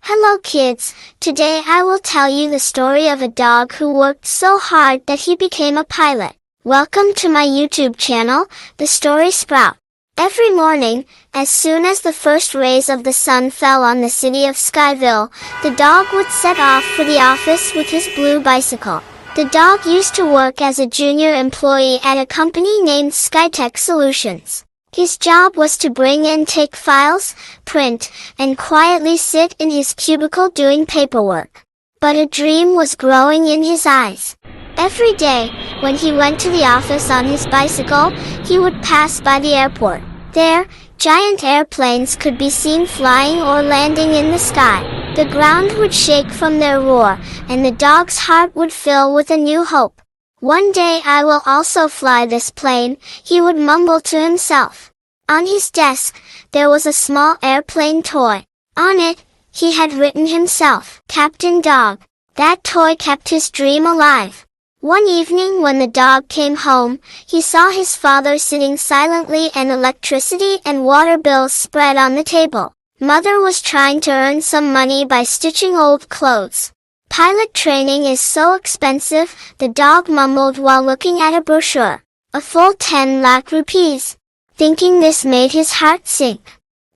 Hello kids, today I will tell you the story of a dog who worked so hard that he became a pilot. Welcome to my YouTube channel, The Story Sprout. Every morning, as soon as the first rays of the sun fell on the city of Skyville, the dog would set off for the office with his blue bicycle. The dog used to work as a junior employee at a company named Skytech Solutions. His job was to bring and take files, print, and quietly sit in his cubicle doing paperwork. But a dream was growing in his eyes. Every day, when he went to the office on his bicycle, he would pass by the airport. There, giant airplanes could be seen flying or landing in the sky. The ground would shake from their roar, and the dog's heart would fill with a new hope. "One day I will also fly this plane," he would mumble to himself. On his desk, there was a small airplane toy. On it, he had written himself, Captain Dog. That toy kept his dream alive. One evening when the dog came home, he saw his father sitting silently and electricity and water bills spread on the table. Mother was trying to earn some money by stitching old clothes. "Pilot training is so expensive," the dog mumbled while looking at a brochure. "A full 10 lakh rupees. Thinking this made his heart sink.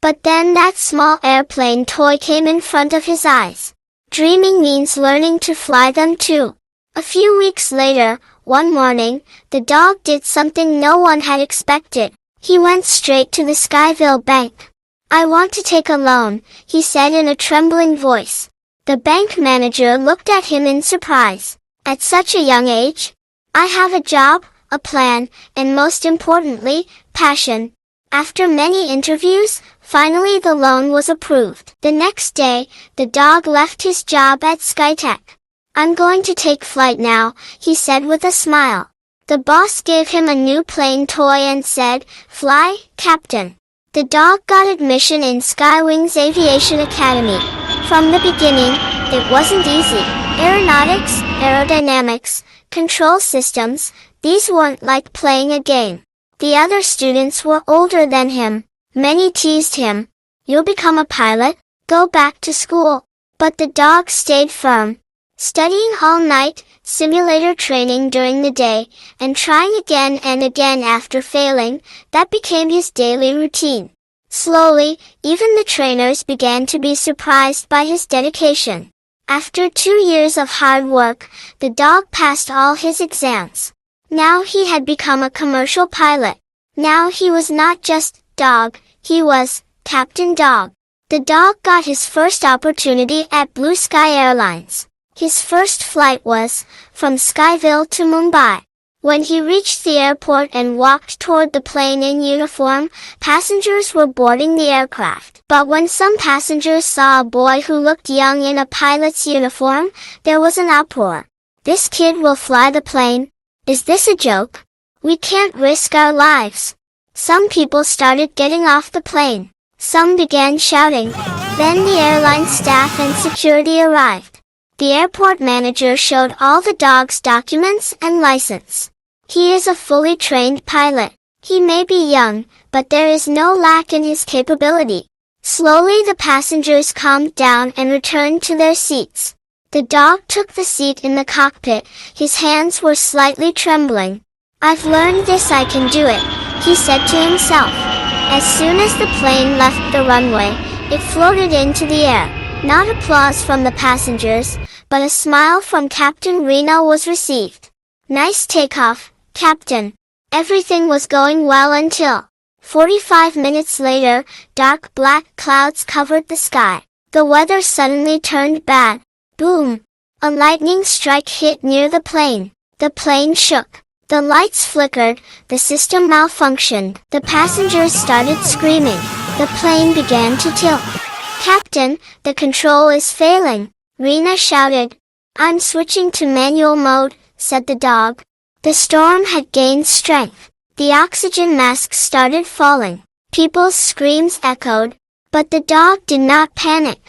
But then that small airplane toy came in front of his eyes. Dreaming means learning to fly them too. A few weeks later, one morning, the dog did something no one had expected. He went straight to the Skyville bank. "I want to take a loan," he said in a trembling voice. The bank manager looked at him in surprise. "At such a young age? I have a job, a plan, and most importantly, passion." After many interviews, finally the loan was approved. The next day, the dog left his job at Skytech. "I'm going to take flight now," he said with a smile. The boss gave him a new plane toy and said, "Fly, Captain." The dog got admission in Skywings Aviation Academy. From the beginning, it wasn't easy. Aeronautics, aerodynamics, control systems, these weren't like playing a game. The other students were older than him. Many teased him. "You'll become a pilot? Go back to school." But the dog stayed firm. Studying all night, simulator training during the day, and trying again and again after failing, that became his daily routine. Slowly, even the trainers began to be surprised by his dedication. After 2 years of hard work, the dog passed all his exams. Now he had become a commercial pilot. Now he was not just Dog, he was Captain Dog. The dog got his first opportunity at Blue Sky Airlines. His first flight was from Skyville to Mumbai. When he reached the airport and walked toward the plane in uniform, passengers were boarding the aircraft. But when some passengers saw a boy who looked young in a pilot's uniform, there was an uproar. "This kid will fly the plane? Is this a joke? We can't risk our lives." Some people started getting off the plane. Some began shouting. Then the airline staff and security arrived. The airport manager showed all the dog's documents and license. "He is a fully trained pilot. He may be young, but there is no lack in his capability." Slowly the passengers calmed down and returned to their seats. The dog took the seat in the cockpit. His hands were slightly trembling. "I've learned this, I can do it," he said to himself. As soon as the plane left the runway, it floated into the air. Not applause from the passengers, but a smile from Captain Reno was received. "Nice takeoff, Captain." Everything was going well until 45 minutes later, dark black clouds covered the sky. The weather suddenly turned bad. Boom! A lightning strike hit near the plane. The plane shook. The lights flickered, the system malfunctioned. The passengers started screaming. The plane began to tilt. "Captain, the control is failing," Rena shouted. "I'm switching to manual mode," said the dog. The storm had gained strength. The oxygen masks started falling. People's screams echoed. But the dog did not panic.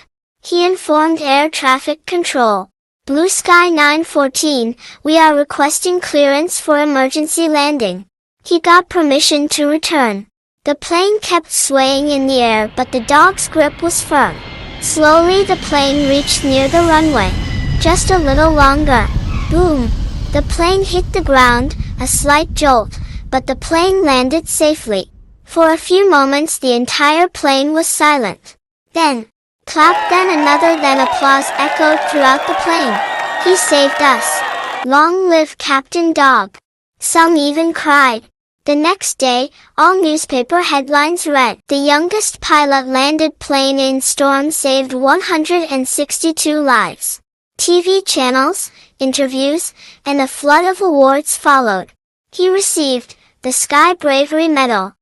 He informed air traffic control. "Blue Sky 914, we are requesting clearance for emergency landing." He got permission to return. The plane kept swaying in the air, but the dog's grip was firm. Slowly the plane reached near the runway. Just a little longer. Boom! The plane hit the ground, a slight jolt, but the plane landed safely. For a few moments the entire plane was silent. Then, clap, then another, then applause echoed throughout the plane. He saved us. Long live Captain Dog. Some even cried. The next day, all newspaper headlines read, "The youngest pilot landed plane in storm saved 162 lives." TV channels, interviews, and a flood of awards followed. He received the Sky Bravery Medal.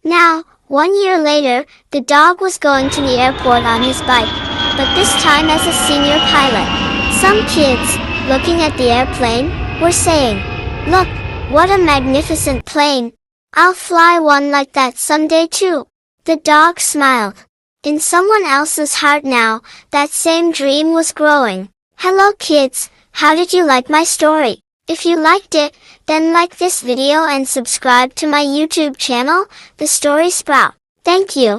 Now, 1 year later, the dog was going to the airport on his bike, but this time as a senior pilot. Some kids, looking at the airplane, were saying, "Look, what a magnificent plane. I'll fly one like that someday too." The dog smiled. In someone else's heart now, that same dream was growing. Hello kids, how did you like my story? If you liked it, then like this video and subscribe to my YouTube channel, The Story Sprout. Thank you.